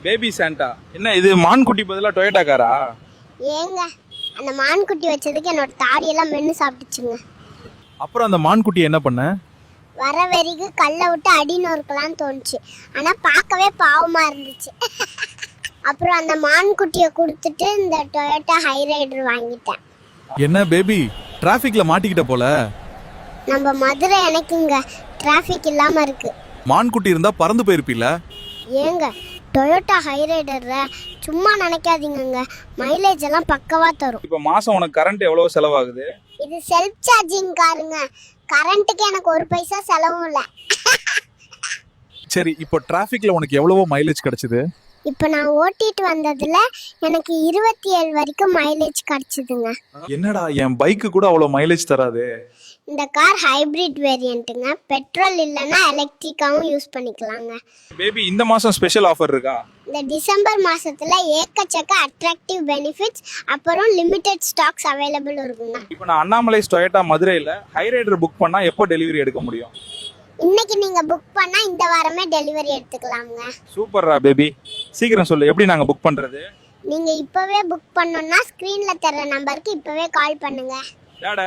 Baby Santa என்ன இது மான்குட்டி பதிலா டொயோட்டா காரா? ஏங்க அந்த மான்குட்டி வச்சதுக்கு என்னோட தாடியெல்லாம் மென்று சாப்பிட்டுச்சுங்க. அப்புறம் அந்த மான்குட்டி என்ன பண்ண? வர வரைக்கு கல்லை விட்டு அடி நொறுக்கலான்னு தோணுச்சு. ஆனால் பார்க்கவே பாவமாக இருந்துச்சு. அப்புறம் அந்த மான்குட்டியை கொடுத்துட்டு இந்த டொயோட்டா ஹைரைடர் வாங்கிட்டேன். என்ன பேபி டிராஃபிக்ல மாட்டிக்கிட்ட போல. நம்ம மதுரை எனக்குங்க டிராஃபிக் இல்லாமல் இருக்கு. மான்குட்டி இருந்தா பறந்து போயிருப்பீல. ஏங்க டொயோட்டா ஹைரைடர்ல சும்மா நினைக்காதீங்கங்க, மைலேஜ் எல்லாம் பக்கவா தரும். இப்போ மாசம் உனக்கு கரண்ட் எவ்வளவு செலவாகுது? இது செல்ஃப் சார்ஜிங் காருங்க, கரண்ட்டுக்கு எனக்கு ஒரு பைசா செலவும் இல்லை. சரி, இப்போ டிராஃபிக்ல உனக்கு எவ்வளவோ மைலேஜ் கிடைச்சது? இப்போ நான் ஓட்டிட்டு வந்ததுல எனக்கு 27 வரைக்கும் மைலேஜ் கிடைச்சதுங்க. என்னடா என் பைக்கு கூட அவ்வளவு மைலேஜ் தராது. இந்த கார் ஹைபிரிட் வேரியண்ட்டுங்க, பெட்ரோல் இல்லைன்னா எலக்ட்ரிக்காவும் யூஸ் பண்ணிக்கலாங்க. பேபி இந்த மாசம் ஸ்பெஷல் ஆஃபர் இருக்கா? இந்த டிசம்பர் மாசத்துல ஏக்கச்சக்க அட்ராக்டிவ் பெனிஃபிட்ஸ் அப்புறம் லிமிடெட் ஸ்டாக்ஸ் அவைலபிள் இருக்குங்க. இப்போ நான் அண்ணாமலை டொயோட்டா மதுரையில் ஹைரைடர் புக் பண்ணா எப்போ டெலிவரி எடுக்க முடியும்? இன்னைக்கு நீங்க புக் பண்ணா இந்த வாரமே டெலிவரி எடுத்துக்கலாங்க. சூப்பர்ரா பேபி, சீக்கிரம் சொல்லு எப்படி நாங்க புக் பண்றது? நீங்க இப்பவே புக் பண்ணணும்னா ஸ்கிரீன்ல தர நம்பருக்கு இப்பவே கால் பண்ணுங்க. டாடா.